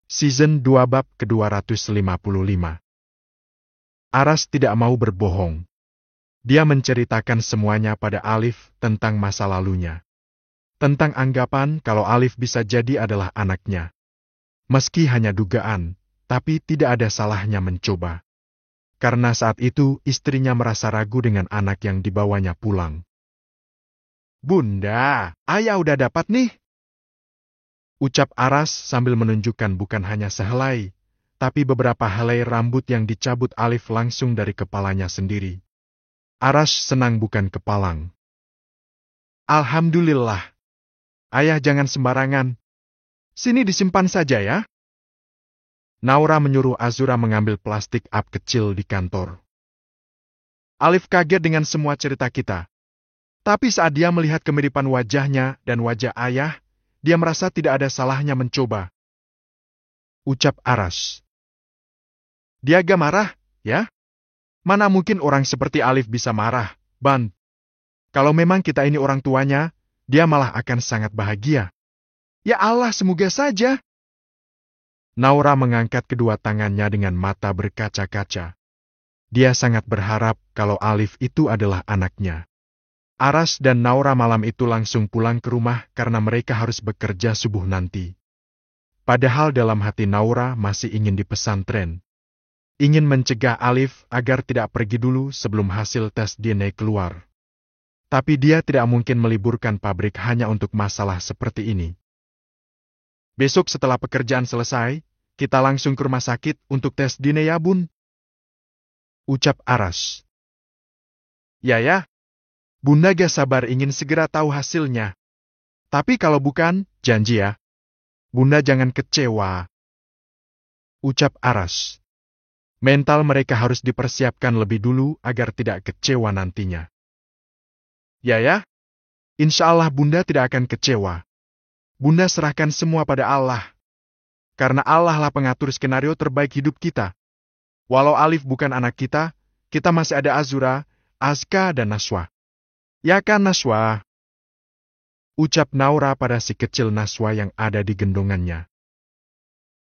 Season 2 bab ke-255. Aras tidak mau berbohong. Dia menceritakan semuanya pada Alif tentang masa lalunya. Tentang anggapan kalau Alif bisa jadi adalah anaknya. Meski hanya dugaan, tapi tidak ada salahnya mencoba. Karena saat itu istrinya merasa ragu dengan anak yang dibawanya pulang. "Bunda, ayah udah dapat nih," ucap Aras sambil menunjukkan bukan hanya sehelai, tapi beberapa helai rambut yang dicabut Alif langsung dari kepalanya sendiri. Aras senang bukan kepalang. "Alhamdulillah. Ayah jangan sembarangan. Sini disimpan saja ya." Naura menyuruh Azura mengambil plastik up kecil di kantor. Alif kaget dengan semua cerita kita. Tapi saat dia melihat kemiripan wajahnya dan wajah ayah, dia merasa tidak ada salahnya mencoba. Ucap Aras. "Dia gak marah, ya? Mana mungkin orang seperti Alif bisa marah, Ban? Kalau memang kita ini orang tuanya, dia malah akan sangat bahagia. Ya Allah, semoga saja." Naura mengangkat kedua tangannya dengan mata berkaca-kaca. Dia sangat berharap kalau Alif itu adalah anaknya. Aras dan Naura malam itu langsung pulang ke rumah karena mereka harus bekerja subuh nanti. Padahal dalam hati Naura masih ingin di pesantren. Ingin mencegah Alif agar tidak pergi dulu sebelum hasil tes DNA keluar. Tapi dia tidak mungkin meliburkan pabrik hanya untuk masalah seperti ini. "Besok setelah pekerjaan selesai, kita langsung ke rumah sakit untuk tes DNA ya, Bun?" Ucap Aras. Ya. Bunda gak sabar ingin segera tahu hasilnya. Tapi kalau bukan, janji ya. Bunda jangan kecewa. Ucap Aras. Mental mereka harus dipersiapkan lebih dulu agar tidak kecewa nantinya. Ya. Insya Allah Bunda tidak akan kecewa. Bunda serahkan semua pada Allah. Karena Allah lah pengatur skenario terbaik hidup kita. Walau Alif bukan anak kita masih ada Azura, Azka, dan Naswa. Ya kan, Naswa? Ucap Naura pada si kecil Naswa yang ada di gendongannya.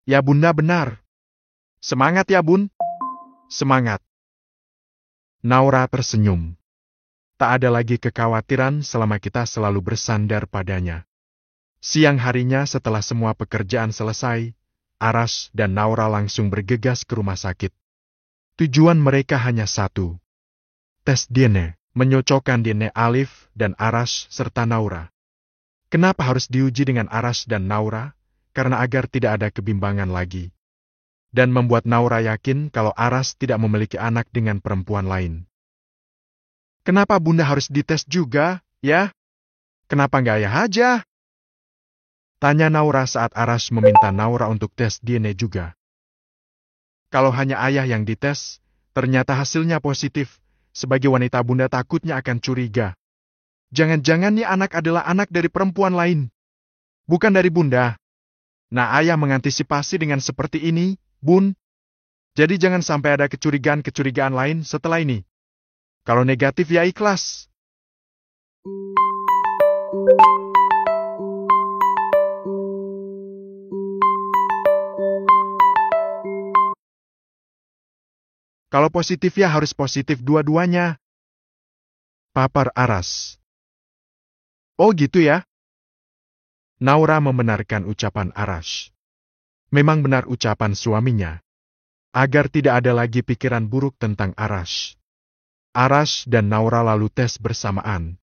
Ya Bunda benar. Semangat ya Bun. Semangat. Naura tersenyum. Tak ada lagi kekhawatiran selama kita selalu bersandar padanya. Siang harinya setelah semua pekerjaan selesai, Aras dan Naura langsung bergegas ke rumah sakit. Tujuan mereka hanya satu. Tes DNA, menyocokkan DNA Alif dan Aras serta Naura. Kenapa harus diuji dengan Aras dan Naura? Karena agar tidak ada kebimbangan lagi. Dan membuat Naura yakin kalau Aras tidak memiliki anak dengan perempuan lain. "Kenapa Bunda harus dites juga, ya? Kenapa nggak ayah aja?" Tanya Naura saat Aras meminta Naura untuk tes DNA juga. Kalau hanya ayah yang dites, ternyata hasilnya positif. Sebagai wanita Bunda takutnya akan curiga. Jangan-jangan nih anak adalah anak dari perempuan lain. Bukan dari Bunda. Nah, ayah mengantisipasi dengan seperti ini, Bun. Jadi jangan sampai ada kecurigaan-kecurigaan lain setelah ini. Kalau negatif ya ikhlas. Kalau positif ya harus positif dua-duanya. Papar Aras. Oh gitu ya? Naura membenarkan ucapan Aras. Memang benar ucapan suaminya. Agar tidak ada lagi pikiran buruk tentang Aras. Aras dan Naura lalu tes bersamaan.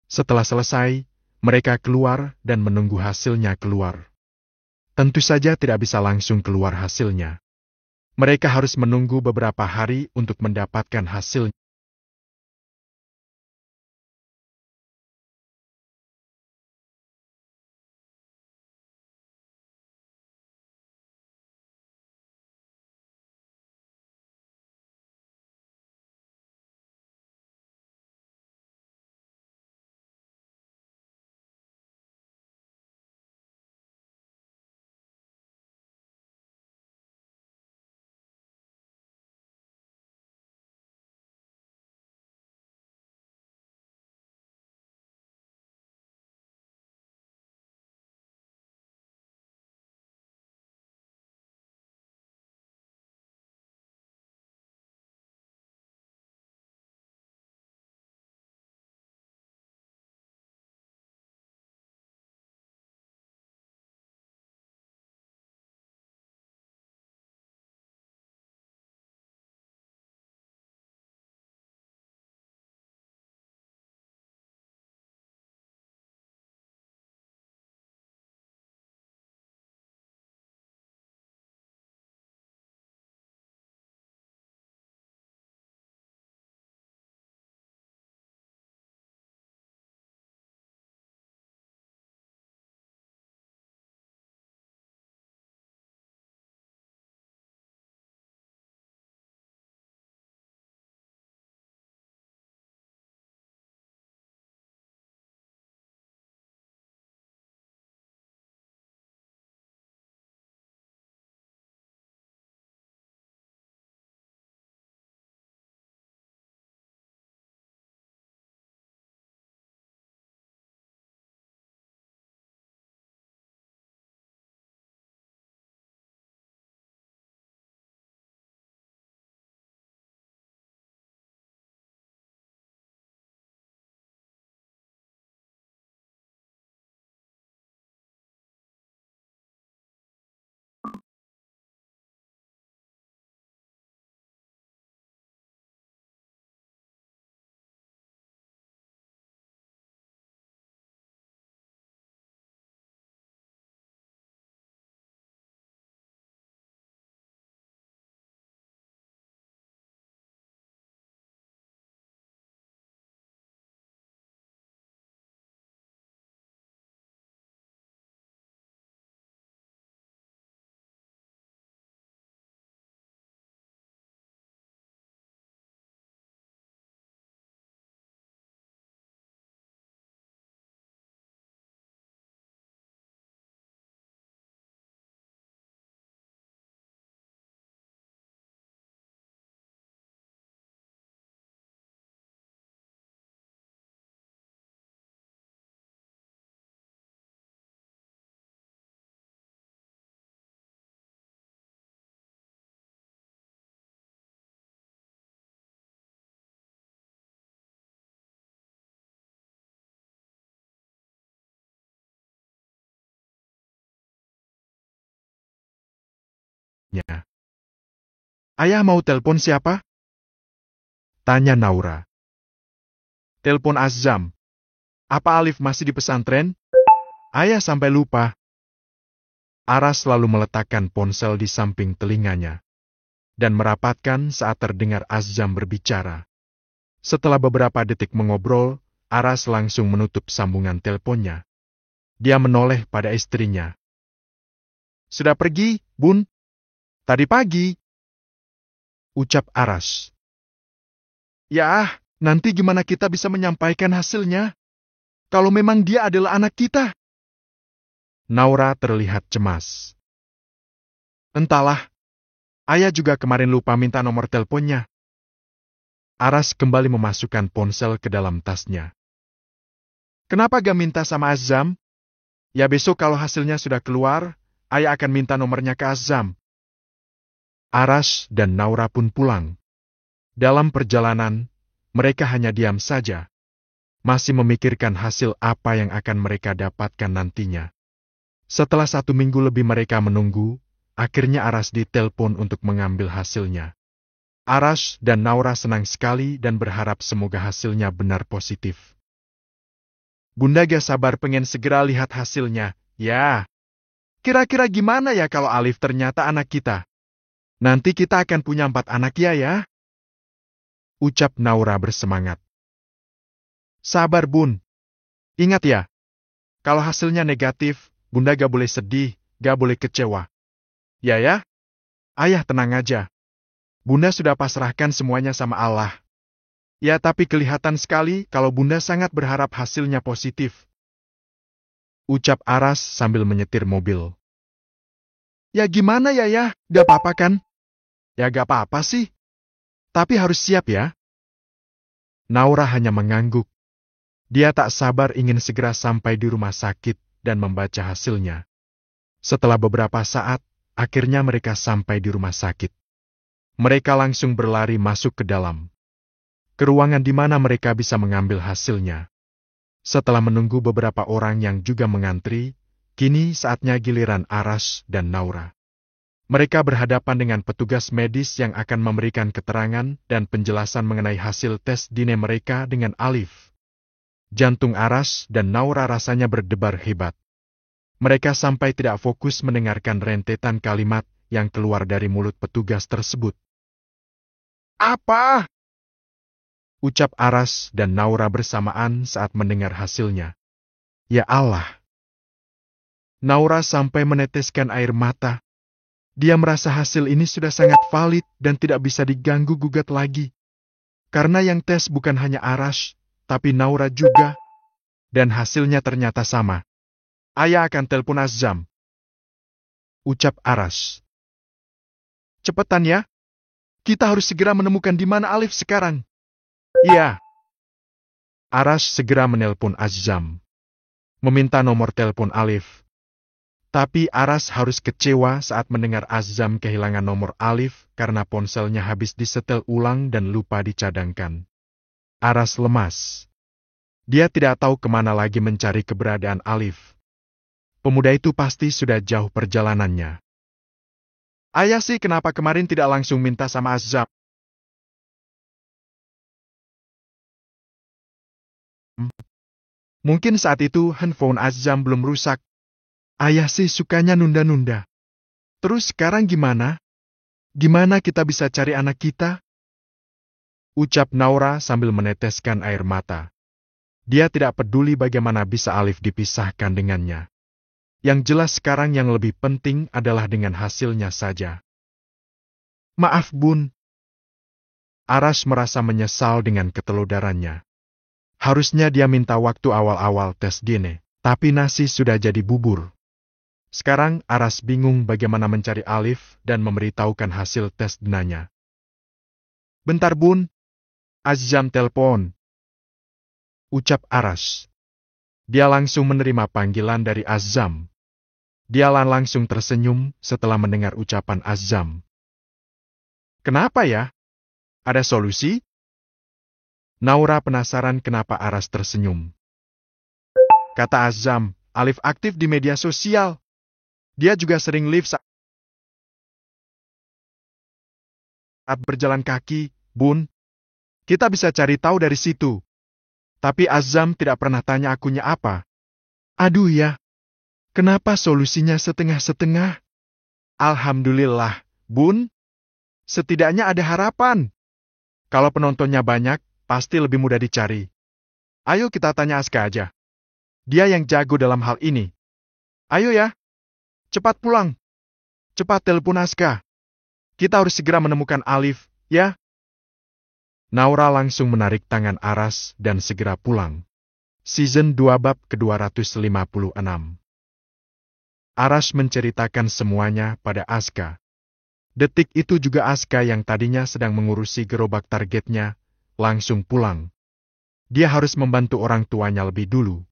Setelah selesai, mereka keluar dan menunggu hasilnya keluar. Tentu saja tidak bisa langsung keluar hasilnya. Mereka harus menunggu beberapa hari untuk mendapatkan hasilnya. miliknya. Ayah mau telepon siapa? Tanya Naura. Telepon Azam. Apa Alif masih di pesantren? Ayah sampai lupa. Aras lalu meletakkan ponsel di samping telinganya dan merapatkan saat terdengar Azam berbicara. Setelah beberapa detik mengobrol, Aras langsung menutup sambungan teleponnya. Dia menoleh pada istrinya. Sudah pergi, Bun? Tadi pagi. Ucap Aras. Ya, nanti gimana kita bisa menyampaikan hasilnya? Kalau memang dia adalah anak kita. Naura terlihat cemas. Entahlah, ayah juga kemarin lupa minta nomor teleponnya. Aras kembali memasukkan ponsel ke dalam tasnya. Kenapa gak minta sama Azam? Ya besok kalau hasilnya sudah keluar, ayah akan minta nomornya ke Azam. Aras dan Naura pun pulang. Dalam perjalanan, mereka hanya diam saja, masih memikirkan hasil apa yang akan mereka dapatkan nantinya. Setelah 1 minggu lebih mereka menunggu, akhirnya Aras ditelepon untuk mengambil hasilnya. Aras dan Naura senang sekali dan berharap semoga hasilnya benar positif. Bunda gak sabar pengen segera lihat hasilnya, ya. Kira-kira gimana ya kalau Alif ternyata anak kita? Nanti kita akan punya 4 anak ya. Ucap Naura bersemangat. Sabar Bun. Ingat ya, kalau hasilnya negatif, Bunda gak boleh sedih, gak boleh kecewa. Ya, ayah tenang aja. Bunda sudah pasrahkan semuanya sama Allah. Ya tapi kelihatan sekali kalau Bunda sangat berharap hasilnya positif. Ucap Aras sambil menyetir mobil. Ya gimana ya, gak apa-apa kan? Ya gak apa-apa sih. Tapi harus siap ya. Naura hanya mengangguk. Dia tak sabar ingin segera sampai di rumah sakit dan membaca hasilnya. Setelah beberapa saat, akhirnya mereka sampai di rumah sakit. Mereka langsung berlari masuk ke dalam. Ke ruangan di mana mereka bisa mengambil hasilnya. Setelah menunggu beberapa orang yang juga mengantri, kini saatnya giliran Aras dan Naura. Mereka berhadapan dengan petugas medis yang akan memberikan keterangan dan penjelasan mengenai hasil tes DNA mereka dengan Alif. Jantung Aras dan Naura rasanya berdebar hebat. Mereka sampai tidak fokus mendengarkan rentetan kalimat yang keluar dari mulut petugas tersebut. Apa? Ucap Aras dan Naura bersamaan saat mendengar hasilnya. Ya Allah! Naura sampai meneteskan air mata. Dia merasa hasil ini sudah sangat valid dan tidak bisa diganggu-gugat lagi. Karena yang tes bukan hanya Aras, tapi Naura juga. Dan hasilnya ternyata sama. Ayah akan telepon Azam. Ucap Aras. Cepetan ya. Kita harus segera menemukan di mana Alif sekarang. Iya. Aras segera menelpon Azam. Meminta nomor telepon Alif. Tapi Aras harus kecewa saat mendengar Azam kehilangan nomor Alif karena ponselnya habis disetel ulang dan lupa dicadangkan. Aras lemas. Dia tidak tahu kemana lagi mencari keberadaan Alif. Pemuda itu pasti sudah jauh perjalanannya. Ayah sih kenapa kemarin tidak langsung minta sama Azam? Mungkin saat itu handphone Azam belum rusak. Ayah sih sukanya nunda-nunda. Terus sekarang gimana? Gimana kita bisa cari anak kita? Ucap Naura sambil meneteskan air mata. Dia tidak peduli bagaimana bisa Alif dipisahkan dengannya. Yang jelas sekarang yang lebih penting adalah dengan hasilnya saja. Maaf Bun. Aras merasa menyesal dengan ketelodarannya. Harusnya dia minta waktu awal-awal tes DNA, tapi nasi sudah jadi bubur. Sekarang Aras bingung bagaimana mencari Alif dan memberitahukan hasil tes DNA-nya. Bentar Bun, Azam telepon. Ucap Aras. Dia langsung menerima panggilan dari Azam. Dia langsung tersenyum setelah mendengar ucapan Azam. Kenapa ya? Ada solusi? Naura penasaran kenapa Aras tersenyum. Kata Azam, Alif aktif di media sosial. Dia juga sering live berjalan kaki, Bun. Kita bisa cari tahu dari situ. Tapi Azam tidak pernah tanya akunya apa. Aduh ya, kenapa solusinya setengah-setengah? Alhamdulillah, Bun. Setidaknya ada harapan. Kalau penontonnya banyak, pasti lebih mudah dicari. Ayo kita tanya Aska aja. Dia yang jago dalam hal ini. Ayo ya. Cepat pulang. Cepat telepon Aska. Kita harus segera menemukan Alif, ya? Naura langsung menarik tangan Aras dan segera pulang. Season 2 bab ke-256. Aras menceritakan semuanya pada Aska. Detik itu juga Aska yang tadinya sedang mengurusi gerobak targetnya, langsung pulang. Dia harus membantu orang tuanya lebih dulu.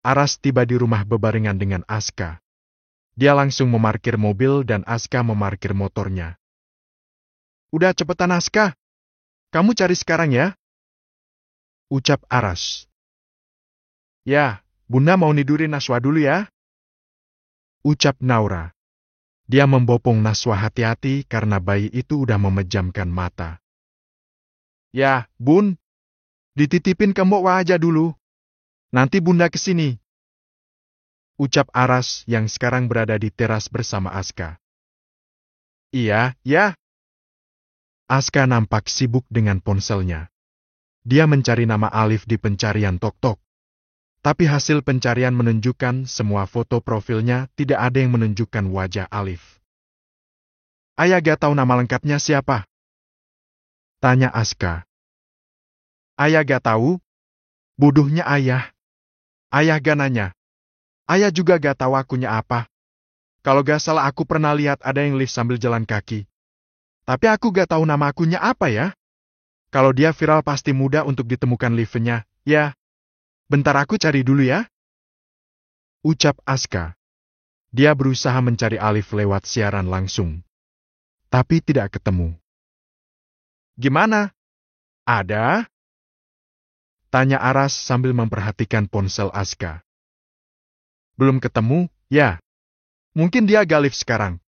Aras tiba di rumah bebarengan dengan Aska. Dia langsung memarkir mobil dan Aska memarkir motornya. Udah cepetan Aska. Kamu cari sekarang ya? Ucap Aras. Ya, Bunda mau nidurin Naswa dulu ya? Ucap Naura. Dia membopong Naswa hati-hati karena bayi itu udah memejamkan mata. Ya, Bun. Dititipin ke Mbok aja dulu. Nanti Bunda kesini. Ucap Aras yang sekarang berada di teras bersama Aska. Iya, ya. Aska nampak sibuk dengan ponselnya. Dia mencari nama Alif di pencarian TokTok. Tapi hasil pencarian menunjukkan semua foto profilnya tidak ada yang menunjukkan wajah Alif. Ayah gak tahu nama lengkapnya siapa? Tanya Aska. Ayah gak tahu? Bodohnya ayah. Ayah gak nanya. Ayah juga gak tahu akunya apa. Kalau gak salah aku pernah lihat ada yang lift sambil jalan kaki. Tapi aku gak tahu nama akunya apa ya. Kalau dia viral pasti mudah untuk ditemukan liftnya, ya. Bentar aku cari dulu ya. Ucap Aska. Dia berusaha mencari Alif lewat siaran langsung. Tapi tidak ketemu. Gimana? Ada? Tanya Aras sambil memperhatikan ponsel Aska. Belum ketemu, ya. Mungkin dia gak lift sekarang.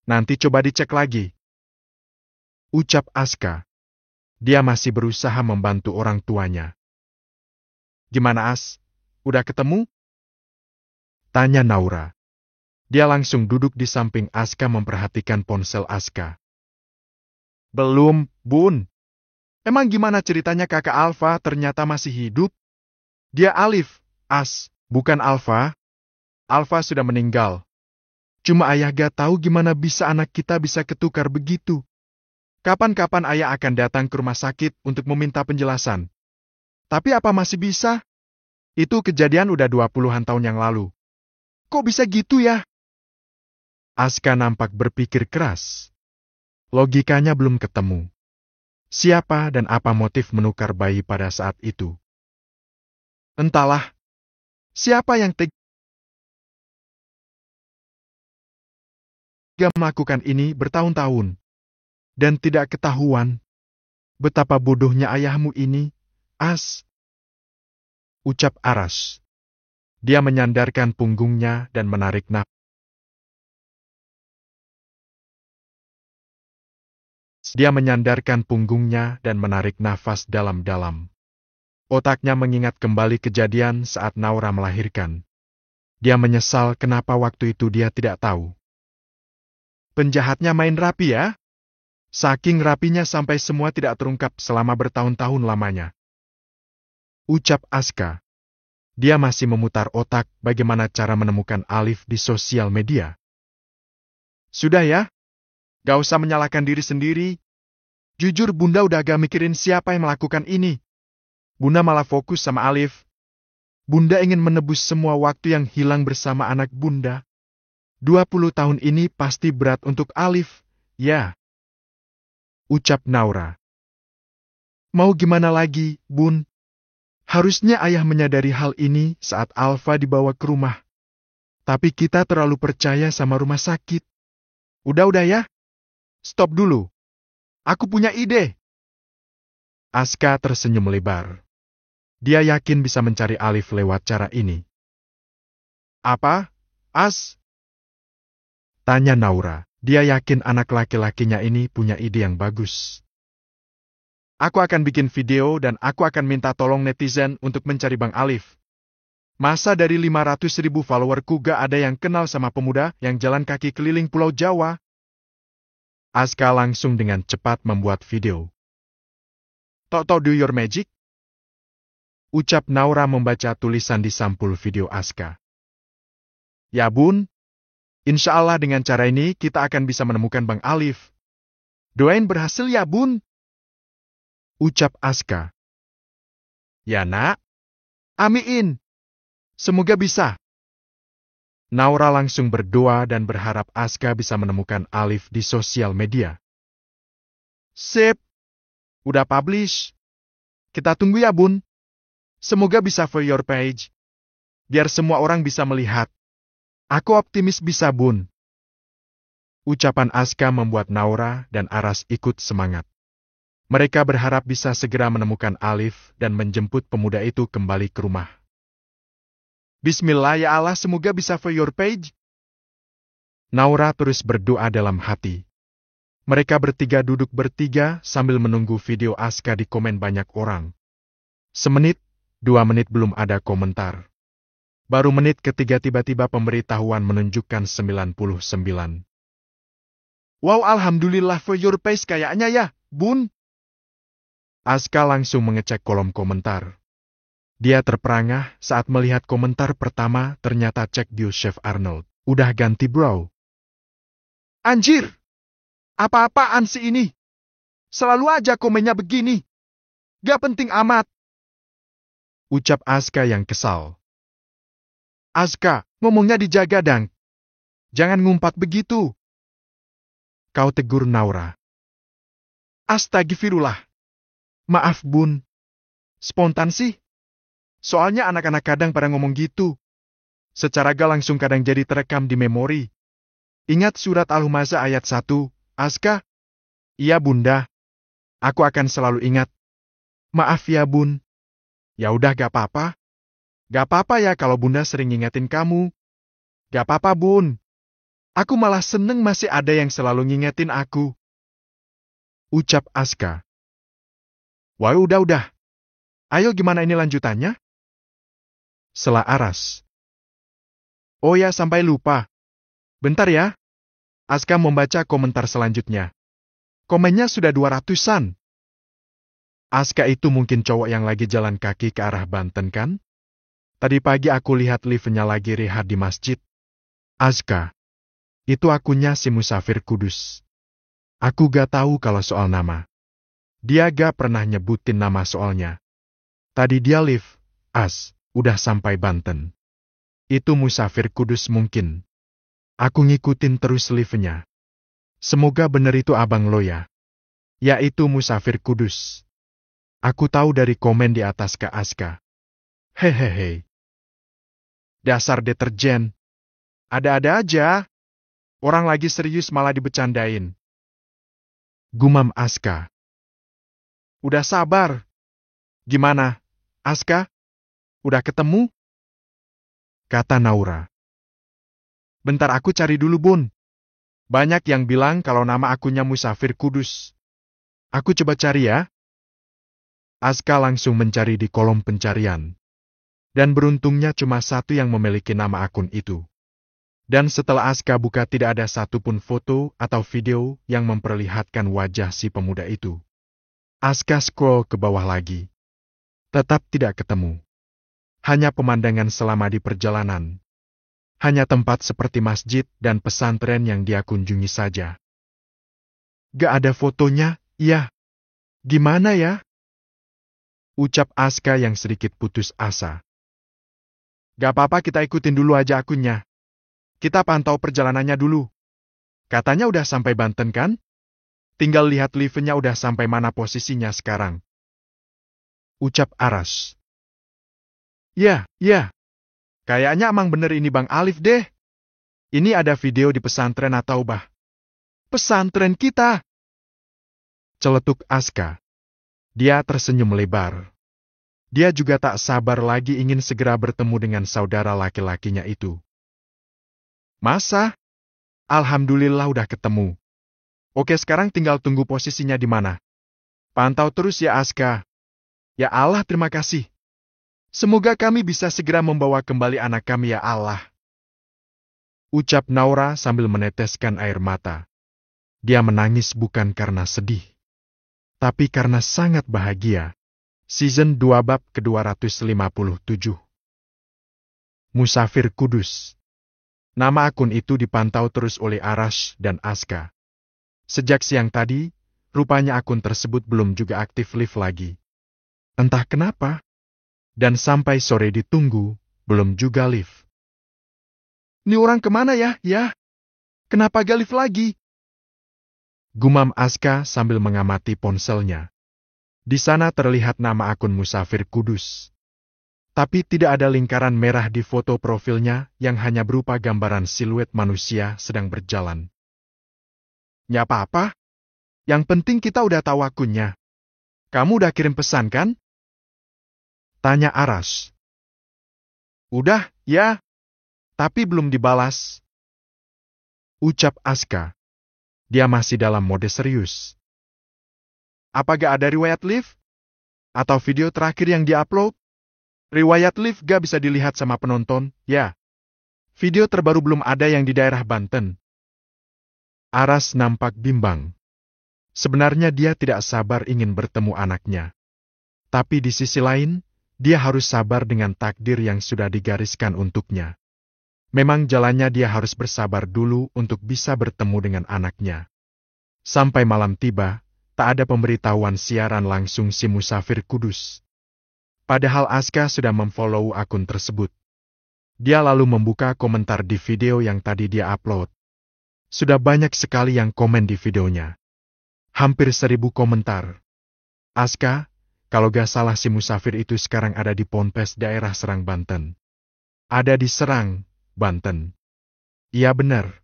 Nanti coba dicek lagi. Ucap Aska. Dia masih berusaha membantu orang tuanya. Gimana As? Udah ketemu? Tanya Naura. Dia langsung duduk di samping Aska memperhatikan ponsel Aska. Belum, Bun. Emang gimana ceritanya kakak Alfa ternyata masih hidup? Dia Alif, As, bukan Alfa. Alfa sudah meninggal. Cuma ayah gak tahu gimana bisa anak kita bisa ketukar begitu. Kapan-kapan ayah akan datang ke rumah sakit untuk meminta penjelasan. Tapi apa masih bisa? Itu kejadian udah 20-an tahun yang lalu. Kok bisa gitu ya? Aska nampak berpikir keras. Logikanya belum ketemu. Siapa dan apa motif menukar bayi pada saat itu? Entahlah. Siapa yang tega melakukan ini bertahun-tahun? Dan tidak ketahuan. Betapa bodohnya ayahmu ini, As. Ucap Aras. Dia menyandarkan punggungnya dan menarik nafas. Dia menyandarkan punggungnya dan menarik nafas dalam-dalam. Otaknya mengingat kembali kejadian saat Naura melahirkan. Dia menyesal kenapa waktu itu dia tidak tahu. Penjahatnya main rapi ya? Saking rapinya sampai semua tidak terungkap selama bertahun-tahun lamanya. Ucap Aska. Dia masih memutar otak bagaimana cara menemukan Alif di sosial media. Sudah ya? Gak usah menyalahkan diri sendiri. Jujur Bunda udah gak mikirin siapa yang melakukan ini. Bunda malah fokus sama Alif. Bunda ingin menebus semua waktu yang hilang bersama anak Bunda. 20 tahun ini pasti berat untuk Alif, ya. Ucap Naura. Mau gimana lagi, Bun? Harusnya ayah menyadari hal ini saat Alfa dibawa ke rumah. Tapi kita terlalu percaya sama rumah sakit. Udah ya. Stop dulu. Aku punya ide. Aska tersenyum lebar. Dia yakin bisa mencari Alif lewat cara ini. Apa, As? Tanya Naura. Dia yakin anak laki-lakinya ini punya ide yang bagus. Aku akan bikin video dan aku akan minta tolong netizen untuk mencari Bang Alif. Masa dari 500.000 followerku gak ada yang kenal sama pemuda yang jalan kaki keliling Pulau Jawa? Aska langsung dengan cepat membuat video. Toto do your magic? Ucap Naura membaca tulisan di sampul video Aska. Ya bun, insya Allah dengan cara ini kita akan bisa menemukan Bang Alif. Doain berhasil ya bun. Ucap Aska. Ya nak. Amin. Semoga bisa. Naura langsung berdoa dan berharap Aska bisa menemukan Alif di sosial media. Sip. Udah publish. Kita tunggu ya bun. Semoga bisa for your page. Biar semua orang bisa melihat. Aku optimis bisa bun. Ucapan Aska membuat Naura dan Aras ikut semangat. Mereka berharap bisa segera menemukan Alif dan menjemput pemuda itu kembali ke rumah. Bismillah ya Allah, semoga bisa for your page. Naura terus berdoa dalam hati. Mereka bertiga duduk bertiga sambil menunggu video Aska di komen banyak orang. Semenit, 2 menit belum ada komentar. Baru menit ketiga tiba-tiba pemberitahuan menunjukkan 99. Wow, alhamdulillah for your page kayaknya ya, bun. Aska langsung mengecek kolom komentar. Dia terperangah saat melihat komentar pertama ternyata cek bio Chef Arnold. Udah ganti bro. Anjir! Apa-apaan sih ini? Selalu aja komennya begini. Gak penting amat. Ucap Aska yang kesal. Aska, ngomongnya dijaga dang. Jangan ngumpat begitu. Kau tegur Naura. Astagfirullah. Maaf bun. Spontan sih. Soalnya anak-anak kadang pada ngomong gitu. Secara gak langsung kadang jadi terekam di memori. Ingat surat Al-Humazah ayat 1, Aska? Iya bunda. Aku akan selalu ingat. Maaf ya bun. Ya udah gak apa-apa. Gak apa-apa ya kalau bunda sering ngingetin kamu. Gak apa-apa bun. Aku malah seneng masih ada yang selalu ngingetin aku. Ucap Aska. Wah udah. Ayo gimana ini lanjutannya? Sela Aras. Oh ya sampai lupa. Bentar ya. Aska membaca komentar selanjutnya. Komennya sudah 200-an. Aska itu mungkin cowok yang lagi jalan kaki ke arah Banten kan? Tadi pagi aku lihat liftnya lagi rehat di masjid. Aska. Itu akunnya si Musafir Kudus. Aku gak tahu kalau soal nama. Dia gak pernah nyebutin nama soalnya. Tadi dia live, udah sampai Banten. Itu Musafir Kudus mungkin. Aku ngikutin terus live-nya. Semoga bener itu abang lo ya. Ya itu Musafir Kudus. Aku tahu dari komen di atas ke Aska. Hehehe. Dasar deterjen. Ada-ada aja. Orang lagi serius malah dibecandain. Gumam Aska. Udah sabar. Gimana, Aska? Udah ketemu? Kata Naura. Bentar aku cari dulu bun. Banyak yang bilang kalau nama akunnya Musafir Kudus. Aku coba cari ya. Aska langsung mencari di kolom pencarian. Dan beruntungnya cuma satu yang memiliki nama akun itu. Dan setelah Aska buka tidak ada satupun foto atau video yang memperlihatkan wajah si pemuda itu. Aska scroll ke bawah lagi. Tetap tidak ketemu. Hanya pemandangan selama di perjalanan. Hanya tempat seperti masjid dan pesantren yang dia kunjungi saja. Gak ada fotonya, ya. Gimana ya? Ucap Aska yang sedikit putus asa. Gak apa-apa kita ikutin dulu aja akunnya. Kita pantau perjalanannya dulu. Katanya udah sampai Banten kan? Tinggal lihat live-nya udah sampai mana posisinya sekarang. Ucap Aras. Ya. Kayaknya emang bener ini Bang Alif deh. Ini ada video di pesantren atau pesantren kita. Celetuk Aska. Dia tersenyum lebar. Dia juga tak sabar lagi ingin segera bertemu dengan saudara laki-lakinya itu. Masa? Alhamdulillah udah ketemu. Oke, sekarang tinggal tunggu posisinya di mana. Pantau terus ya Aska. Ya Allah, terima kasih. Semoga kami bisa segera membawa kembali anak kami ya Allah. Ucap Naura sambil meneteskan air mata. Dia menangis bukan karena sedih, tapi karena sangat bahagia. Season 2 bab ke-257. Musafir Kudus. Nama akun itu dipantau terus oleh Arash dan Aska. Sejak siang tadi, rupanya akun tersebut belum juga aktif live lagi. Entah kenapa. Dan sampai sore ditunggu, belum juga live. Ini orang kemana ya? Kenapa gak live lagi? Gumam Aska sambil mengamati ponselnya. Di sana terlihat nama akun Musafir Kudus. Tapi tidak ada lingkaran merah di foto profilnya yang hanya berupa gambaran siluet manusia sedang berjalan. Ya apa-apa. Yang penting kita udah tahu akunnya. Kamu udah kirim pesan kan? Tanya Arash. Udah, ya. Tapi belum dibalas. Ucap Aska. Dia masih dalam mode serius. Apa gak ada riwayat live? Atau video terakhir yang diupload? Riwayat live gak bisa dilihat sama penonton, ya. Video terbaru belum ada yang di daerah Banten. Arash nampak bimbang. Sebenarnya dia tidak sabar ingin bertemu anaknya. Tapi di sisi lain, dia harus sabar dengan takdir yang sudah digariskan untuknya. Memang jalannya dia harus bersabar dulu untuk bisa bertemu dengan anaknya. Sampai malam tiba, tak ada pemberitahuan siaran langsung si Musafir Kudus. Padahal Aska sudah memfollow akun tersebut. Dia lalu membuka komentar di video yang tadi dia upload. Sudah banyak sekali yang komen di videonya. Hampir 1000 komentar. Aska, kalau gak salah si Musafir itu sekarang ada di Ponpes daerah Serang, Banten. Ada di Serang, Banten. Iya benar.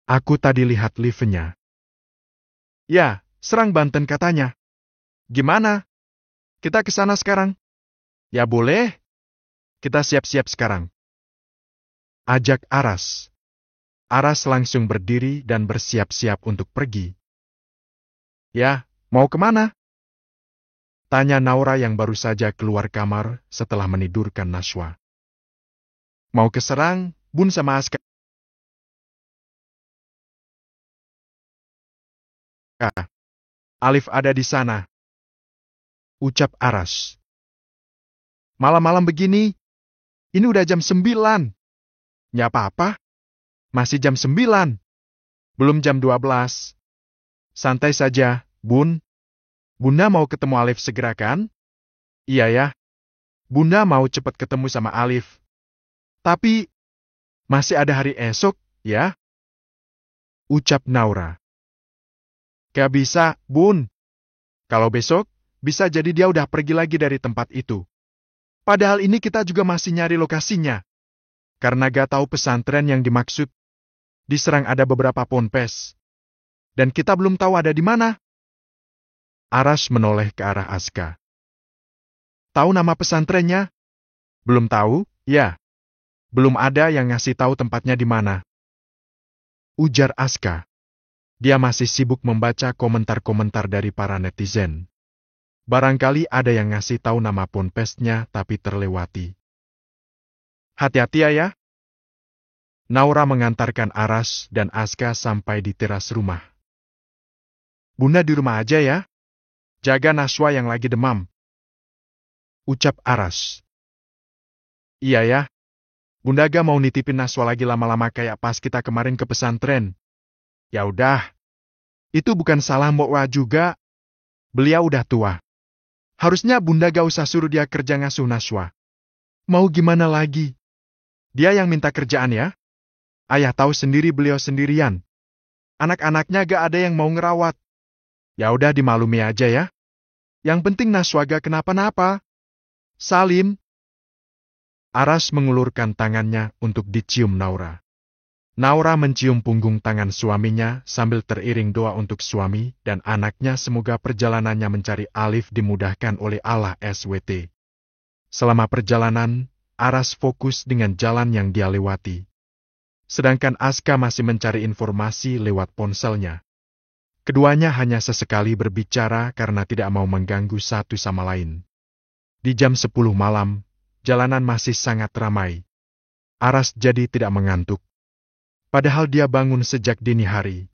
Aku tadi lihat live-nya. Ya, Serang Banten katanya. Gimana? Kita ke sana sekarang? Ya boleh. Kita siap-siap sekarang. Ajak Arash. Arash langsung berdiri dan bersiap-siap untuk pergi. Ya, mau kemana? Tanya Naura yang baru saja keluar kamar setelah menidurkan Nashwa. Mau ke Serang, Bun sama Aska. Alif ada di sana. Ucap Arash. Malam-malam begini, ini udah jam 9. Ya apa-apa, masih jam 9. Belum jam 12. Santai saja, Bun. Bunda mau ketemu Alif segera kan? Iya ya. Bunda mau cepat ketemu sama Alif. Tapi, masih ada hari esok, ya? Ucap Naura. Gak bisa, Bun. Kalau besok, bisa jadi dia udah pergi lagi dari tempat itu. Padahal ini kita juga masih nyari lokasinya. Karena gak tahu pesantren yang dimaksud. Di Serang ada beberapa ponpes. Dan kita belum tahu ada di mana. Arash menoleh ke arah Aska. Tahu nama pesantrennya? Belum tahu, ya. Belum ada yang ngasih tahu tempatnya di mana. Ujar Aska. Dia masih sibuk membaca komentar-komentar dari para netizen. Barangkali ada yang ngasih tahu nama ponpesnya tapi terlewati. Hati-hati ya. Naura mengantarkan Arash dan Aska sampai di teras rumah. Bunda di rumah aja ya. Jaga Nashwa yang lagi demam. Ucap Arash. Iya ya. Bunda gak mau nitipin Nashwa lagi lama-lama kayak pas kita kemarin ke pesantren. Ya udah. Itu bukan salah Mbok Wa juga. Beliau udah tua. Harusnya Bunda gak usah suruh dia kerja ngasuh Nashwa. Mau gimana lagi? Dia yang minta kerjaan ya. Ayah tahu sendiri beliau sendirian. Anak-anaknya gak ada yang mau ngerawat. Ya udah dimaklumi aja ya. Yang penting Nashwa gak kenapa-napa. Salim. Arash mengulurkan tangannya untuk dicium Naura. Naura mencium punggung tangan suaminya sambil teriring doa untuk suami dan anaknya semoga perjalanannya mencari Alif dimudahkan oleh Allah SWT. Selama perjalanan, Arash fokus dengan jalan yang dia lewati. Sedangkan Aska masih mencari informasi lewat ponselnya. Keduanya hanya sesekali berbicara karena tidak mau mengganggu satu sama lain. Di jam 10 malam, jalanan masih sangat ramai. Aras jadi tidak mengantuk. Padahal dia bangun sejak dini hari.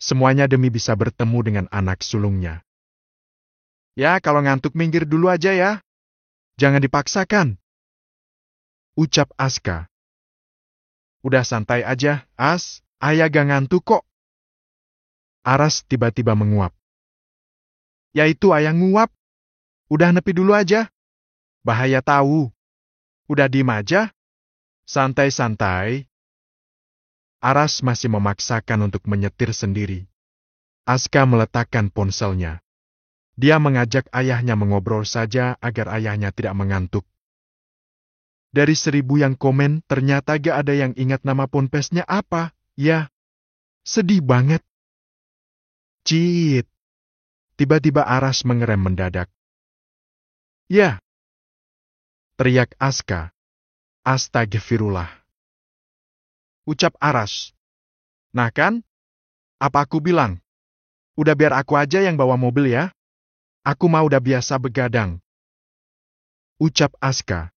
Semuanya demi bisa bertemu dengan anak sulungnya. Ya, kalau ngantuk minggir dulu aja ya. Jangan dipaksakan, ucap Aska. Udah santai aja, As. Ayah gak ngantuk kok. Aras tiba-tiba menguap. Ya itu ayah nguap. Udah nepi dulu aja. Bahaya tahu. Udah diem aja. Santai-santai. Aras masih memaksakan untuk menyetir sendiri. Aska meletakkan ponselnya. Dia mengajak ayahnya mengobrol saja agar ayahnya tidak mengantuk. Dari 1000 yang komen, ternyata gak ada yang ingat nama ponpesnya apa. Ya, sedih banget. Cit. Tiba-tiba Aras mengerem mendadak. Ya. Teriak Aska. Astagfirullah. Ucap Aras. Nah kan? Apa aku bilang? Udah biar aku aja yang bawa mobil ya. Aku mau udah biasa begadang. Ucap Aska.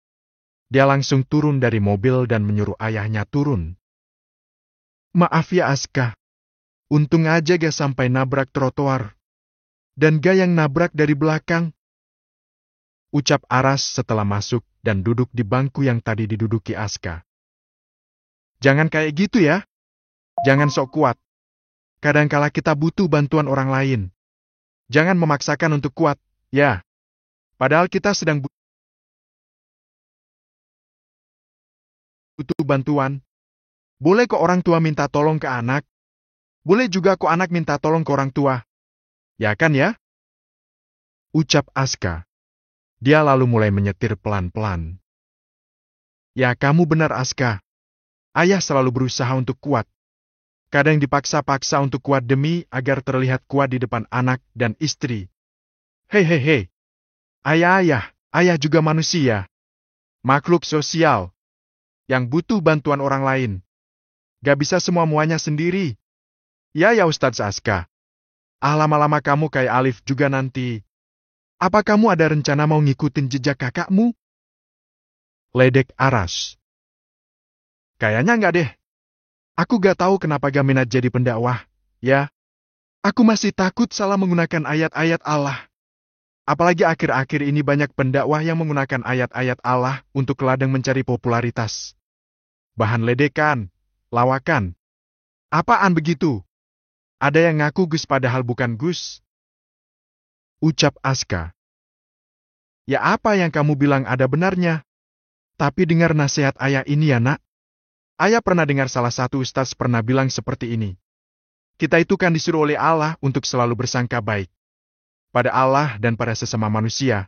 Dia langsung turun dari mobil dan menyuruh ayahnya turun. Maaf ya Aska. Untung aja gak sampai nabrak trotoar. Dan gak yang nabrak dari belakang. Ucap Aras setelah masuk dan duduk di bangku yang tadi diduduki Aska. Jangan kayak gitu ya. Jangan sok kuat. Kadangkala kita butuh bantuan orang lain. Jangan memaksakan untuk kuat, ya. Padahal kita sedang butuh bantuan. Boleh kok orang tua minta tolong ke anak. Boleh juga kok anak minta tolong ke orang tua. Ya kan ya? Ucap Aska. Dia lalu mulai menyetir pelan-pelan. Ya kamu benar Aska. Ayah selalu berusaha untuk kuat. Kadang dipaksa-paksa untuk kuat demi agar terlihat kuat di depan anak dan istri. Hei. Ayah juga manusia. Makhluk sosial. Yang butuh bantuan orang lain. Gak bisa semua-muanya sendiri. Ya Ustadz Aska. Lama-lama kamu kayak Alif juga nanti. Apa kamu ada rencana mau ngikutin jejak kakakmu? Ledek Aras. Kayaknya enggak deh. Aku gak tahu kenapa gak minat jadi pendakwah, ya. Aku masih takut salah menggunakan ayat-ayat Allah. Apalagi akhir-akhir ini banyak pendakwah yang menggunakan ayat-ayat Allah untuk ladang mencari popularitas. Bahan ledekan, lawakan. Apaan begitu? Ada yang ngaku Gus padahal bukan Gus. Ucap Aska. Ya apa yang kamu bilang ada benarnya. Tapi dengar nasihat ayah ini ya nak. Ayah pernah dengar salah satu ustaz pernah bilang seperti ini. Kita itu kan disuruh oleh Allah untuk selalu bersangka baik. Pada Allah dan pada sesama manusia.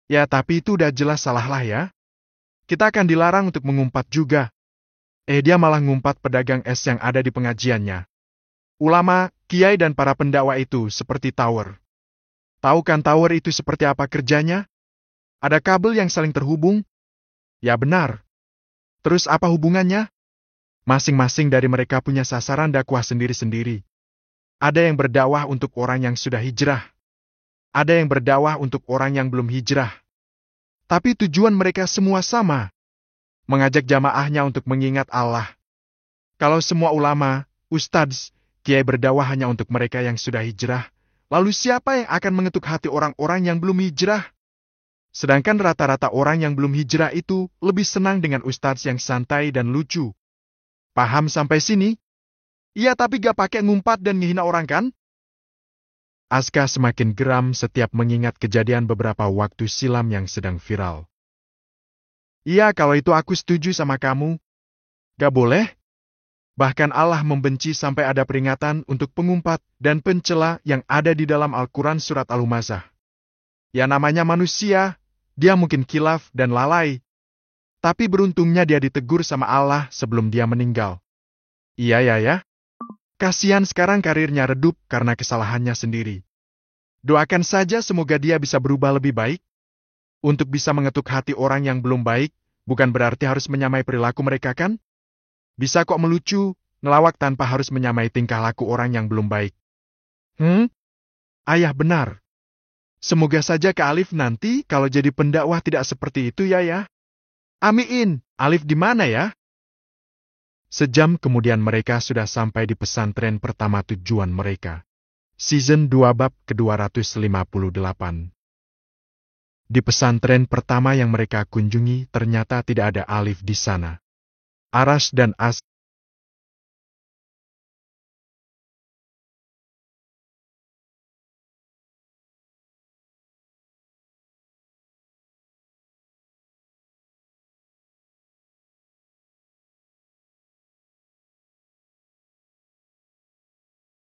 Ya tapi itu udah jelas salah lah ya. Kita akan dilarang untuk mengumpat juga. Dia malah ngumpat pedagang es yang ada di pengajiannya. Ulama, kiai dan para pendakwa itu seperti tower. Tahu kan tower itu seperti apa kerjanya? Ada kabel yang saling terhubung? Ya benar. Terus apa hubungannya? Masing-masing dari mereka punya sasaran dakwah sendiri-sendiri. Ada yang berdakwah untuk orang yang sudah hijrah. Ada yang berdakwah untuk orang yang belum hijrah. Tapi tujuan mereka semua sama. Mengajak jamaahnya untuk mengingat Allah. Kalau semua ulama, ustadz, kiai berdakwah hanya untuk mereka yang sudah hijrah, lalu siapa yang akan mengetuk hati orang-orang yang belum hijrah? Sedangkan rata-rata orang yang belum hijrah itu lebih senang dengan ustadz yang santai dan lucu. Paham sampai sini? Iya tapi gak pakai ngumpat dan ngehina orang kan? Aska semakin geram setiap mengingat kejadian beberapa waktu silam yang sedang viral. Iya kalau itu aku setuju sama kamu. Gak boleh? Bahkan Allah membenci sampai ada peringatan untuk pengumpat dan pencela yang ada di dalam Al-Quran surat Al-Humazah. Ya namanya manusia, dia mungkin kilaf dan lalai. Tapi beruntungnya dia ditegur sama Allah sebelum dia meninggal. Iya ya. Kasihan sekarang karirnya redup karena kesalahannya sendiri. Doakan saja semoga dia bisa berubah lebih baik. Untuk bisa mengetuk hati orang yang belum baik, bukan berarti harus menyamai perilaku mereka kan? Bisa kok melucu, ngelawak tanpa harus menyamai tingkah laku orang yang belum baik. Ayah benar. Semoga saja Kak Alif nanti kalau jadi pendakwah tidak seperti itu ya. Amin. Alif di mana ya? Sejam kemudian mereka sudah sampai di pesantren pertama tujuan mereka. Season 2 bab ke-258. Di pesantren pertama yang mereka kunjungi ternyata tidak ada Alif di sana. Aras dan As